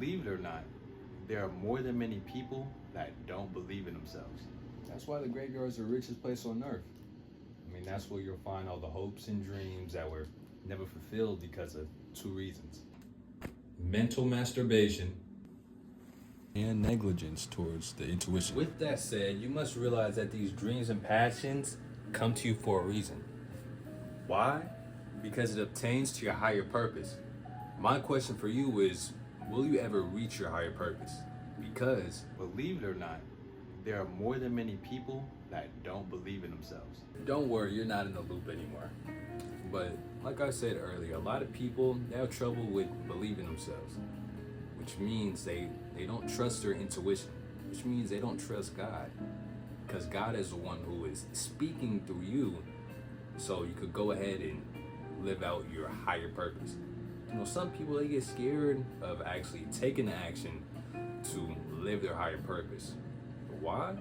Believe it or not, there are more than many people that don't believe in themselves. That's why the graveyard is the richest place on earth. I mean, that's where you'll find all the hopes and dreams that were never fulfilled because of two reasons: mental masturbation and negligence towards the intuition. With that said, you must realize that these dreams and passions come to you for a reason. Why? Because it obtains to your higher purpose. My question for you is, will you ever reach your higher purpose? Because, believe it or not, there are more than many people that don't believe in themselves. Don't worry, you're not in the loop anymore. But like I said earlier, a lot of people, they have trouble with believing themselves, which means they don't trust their intuition, which means they don't trust God, because God is the one who is speaking through you, so you could go ahead and live out your higher purpose. You know, some people, they get scared of actually taking action to live their higher purpose. Why?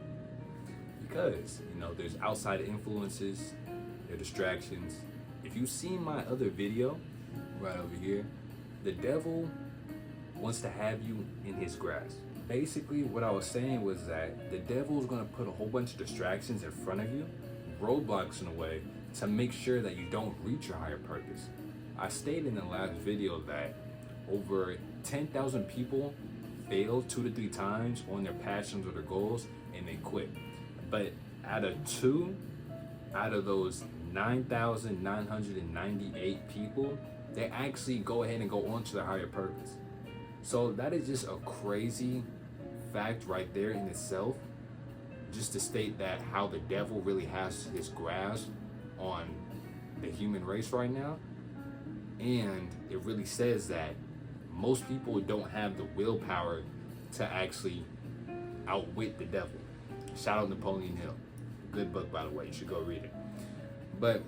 Because, you know, there's outside influences, there are distractions. If you've seen my other video right over here, the devil wants to have you in his grasp. Basically, what I was saying was that the devil is going to put a whole bunch of distractions in front of you, roadblocks in a way, to make sure that you don't reach your higher purpose. I stated in the last video that over 10,000 people failed 2 to 3 times on their passions or their goals, and they quit. But out of those 9,998 people, they actually go ahead and go on to their higher purpose. So that is just a crazy fact right there in itself, just to state that how the devil really has his grasp on the human race right now. And it really says that most people don't have the willpower to actually outwit the devil. Shout out Napoleon Hill. Good book, by the way. You should go read it. But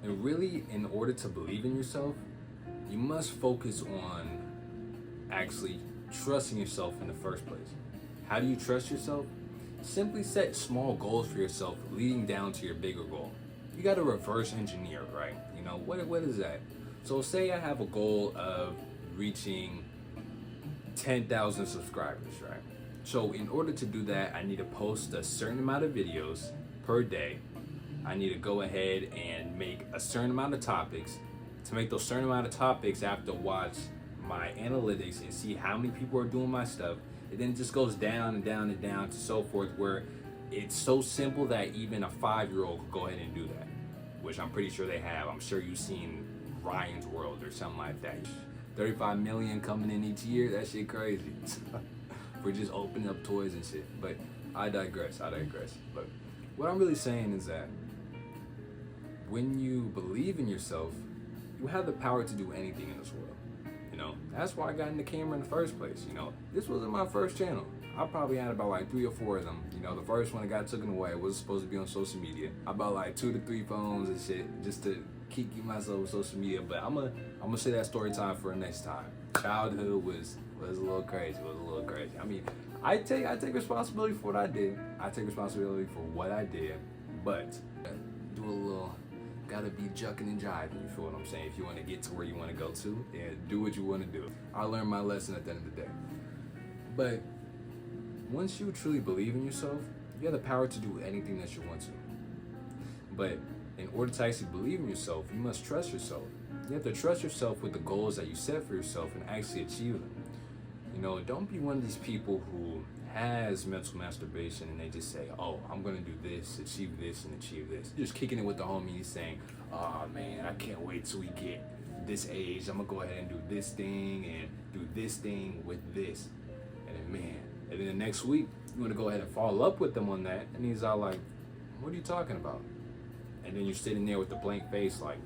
really, in order to believe in yourself, you must focus on actually trusting yourself in the first place. How do you trust yourself? Simply set small goals for yourself leading down to your bigger goal. You got to reverse engineer, right? You know, what is that? So say I have a goal of reaching 10,000 subscribers, right? So in order to do that, I need to post a certain amount of videos per day. I need to go ahead and make a certain amount of topics. To make those certain amount of topics, I have to watch my analytics and see how many people are doing my stuff. And then it just goes down and down and down to so forth, where it's so simple that even a 5-year-old could go ahead and do that, which I'm pretty sure they have. I'm sure you've seen Ryan's World or something like that. 35 million coming in each year, that shit crazy. We're just opening up toys and shit. But I digress. But what I'm really saying is that when you believe in yourself, you have the power to do anything in this world. You know, that's why I got into camera in the first place. You know, this wasn't my first channel. I probably had about like 3 or 4 of them. You know, the first one that got taken away was supposed to be on social media. I bought like 2 to 3 phones and shit just to keep myself with social media. But I'm gonna say that story time for the next time. Childhood was a little crazy. I mean, I take responsibility for what I did. I take responsibility for what I did. But do a little. Gotta be jucking and jiving, you feel what I'm saying? If you want to get to where you want to go to, and do what you want to do. I learned my lesson at the end of the day. But once you truly believe in yourself, you have the power to do anything that you want to. But in order to actually believe in yourself, you must trust yourself. You have to trust yourself with the goals that you set for yourself and actually achieve them. You know, don't be one of these people who has mental masturbation and they just say, oh, I'm gonna do this, achieve this, and achieve this. Just kicking it with the homies saying, oh man, I can't wait till we get this age. I'm gonna go ahead and do this thing and do this thing with this. And then man, and then the next week, you wanna go ahead and follow up with them on that. And he's all like, what are you talking about? And then you're sitting there with the blank face like,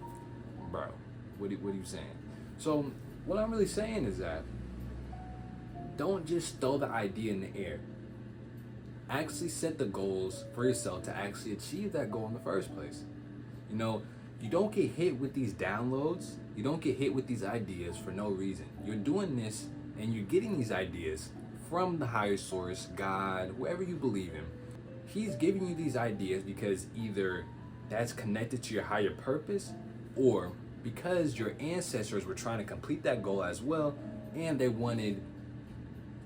bro, what are you saying? So what I'm really saying is that don't just throw the idea in the air. Actually set the goals for yourself to actually achieve that goal in the first place. You know, you don't get hit with these downloads. You don't get hit with these ideas for no reason. You're doing this and you're getting these ideas from the higher source, God, whoever you believe in. He's giving you these ideas because either that's connected to your higher purpose, or because your ancestors were trying to complete that goal as well, and they wanted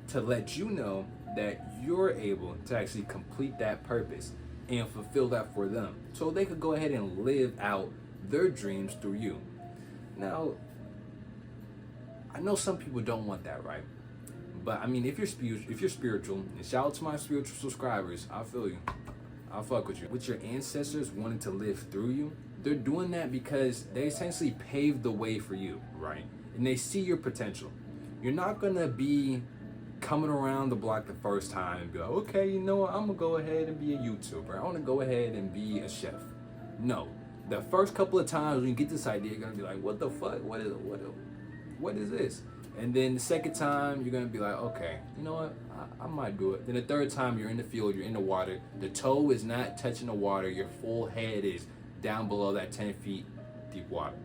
to let you know that you're able to actually complete that purpose and fulfill that for them, so they could go ahead and live out their dreams through you. Now, I know some people don't want that, right? But I mean, if you're spiritual, and shout out to my spiritual subscribers, I feel you. I'll fuck with you. With your ancestors wanting to live through you, they're doing that because they essentially paved the way for you, right? And they see your potential. You're not gonna be coming around the block the first time and be like, okay, you know what, I'm gonna go ahead and be a YouTuber. I wanna go ahead and be a chef. No. The first couple of times when you get this idea, you're gonna be like, what the fuck? What is this? And then the second time, you're gonna be like, okay, you know what? I might do it. Then the third time, you're in the field, you're in the water. The toe is not touching the water. Your full head is down below that 10 feet deep water.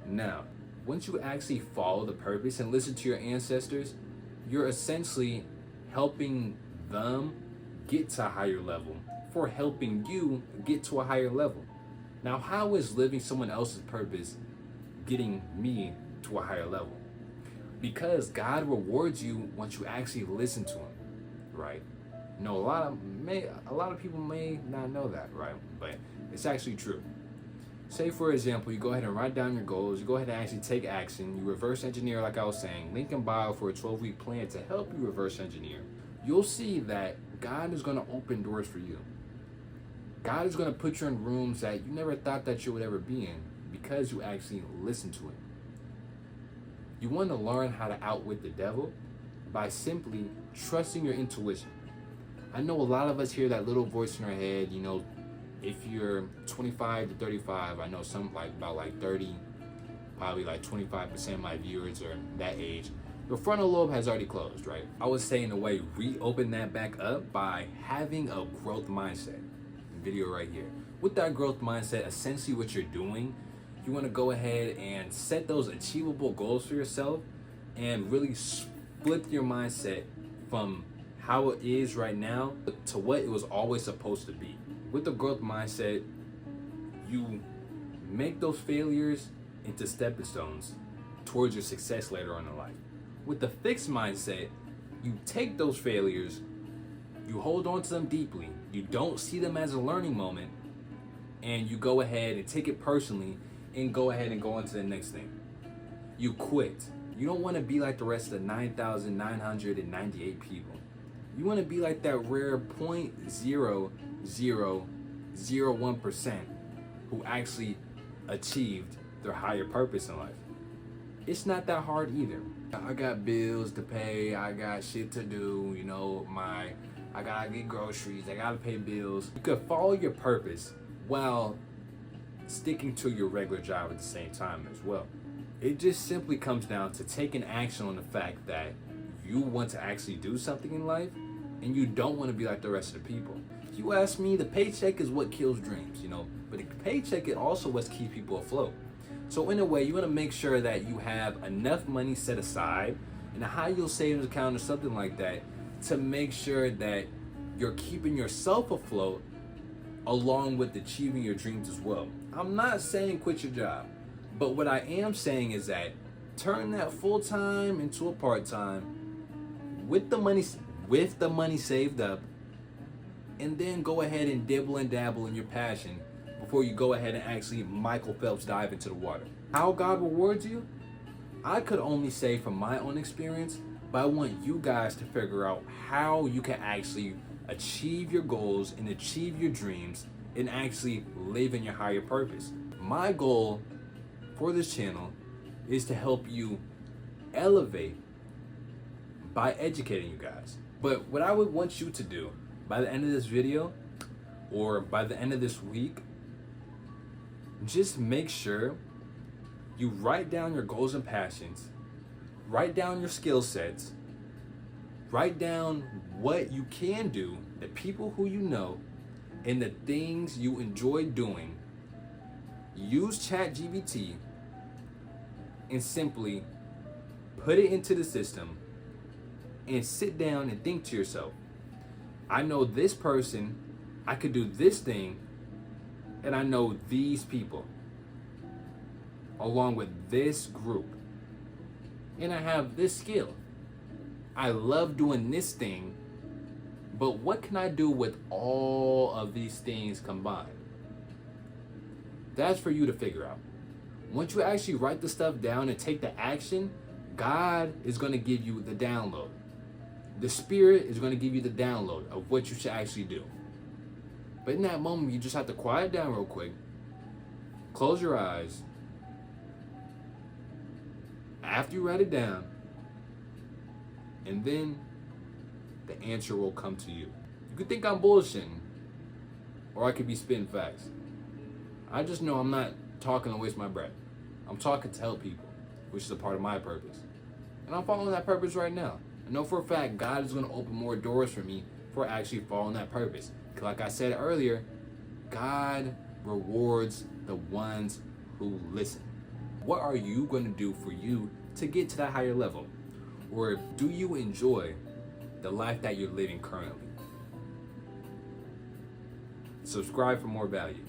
Now, once you actually follow the purpose and listen to your ancestors, you're essentially helping them get to a higher level for helping you get to a higher level. Now, how is living someone else's purpose getting me to a higher level? Because God rewards you once you actually listen to him, right? No, a lot of people may not know that, right? But it's actually true. Say, for example, you go ahead and write down your goals, you go ahead and actually take action, you reverse engineer, like I was saying, link in bio for a 12-week plan to help you reverse engineer. You'll see that God is going to open doors for you. God is going to put you in rooms that you never thought that you would ever be in because you actually listen to it. You want to learn how to outwit the devil by simply trusting your intuition. I know a lot of us hear that little voice in our head, you know, if you're 25 to 35, I know some about 30, probably like 25% of my viewers are that age. Your frontal lobe has already closed, right? I would say in a way, reopen that back up by having a growth mindset. Video right here. With that growth mindset, essentially what you're doing, you want to go ahead and set those achievable goals for yourself and really flip your mindset from how it is right now to what it was always supposed to be. With the growth mindset, you make those failures into stepping stones towards your success later on in life. With the fixed mindset, you take those failures, you hold on to them deeply, you don't see them as a learning moment, and you go ahead and take it personally and go ahead and go on to the next thing. You quit. You don't want to be like the rest of the 9,998 people. You want to be like that rare 0.0001% who actually achieved their higher purpose in life. It's not that hard either. I got bills to pay, I got shit to do, you know, I gotta get groceries, I gotta pay bills. You could follow your purpose while sticking to your regular job at the same time as well. It just simply comes down to taking action on the fact that you want to actually do something in life and you don't want to be like the rest of the people. If you ask me, the paycheck is what kills dreams, you know, but the paycheck is also what keeps people afloat. So in a way, you want to make sure that you have enough money set aside in a high yield savings account or something like that to make sure that you're keeping yourself afloat along with achieving your dreams as well. I'm not saying quit your job, but what I am saying is that turn that full-time into a part-time with the money saved up, and then go ahead and dibble and dabble in your passion before you go ahead and actually Michael Phelps dive into the water. How God rewards you, I could only say from my own experience, but I want you guys to figure out how you can actually achieve your goals and achieve your dreams and actually live in your higher purpose. My goal for this channel is to help you elevate by educating you guys. But what I would want you to do by the end of this video or by the end of this week, just make sure you write down your goals and passions, write down your skill sets, write down what you can do, the people who you know, and the things you enjoy doing. Use ChatGPT and simply put it into the system and sit down and think to yourself, I know this person, I could do this thing, and I know these people along with this group. and I have this skill. I love doing this thing, but what can I do with all of these things combined? That's for you to figure out. Once you actually write the stuff down and take the action, God is going to give you the download. The Spirit is going to give you the download of what you should actually do. But in that moment, you just have to quiet down real quick, close your eyes. After you write it down, and then the answer will come to you. You could think I'm bullshitting, or I could be spitting facts. I just know I'm not talking to waste my breath. I'm talking to help people, which is a part of my purpose. And I'm following that purpose right now. I know for a fact God is going to open more doors for me for actually following that purpose. Because like I said earlier, God rewards the ones who listen. What are you going to do for you to get to that higher level? Or do you enjoy the life that you're living currently? Subscribe for more value.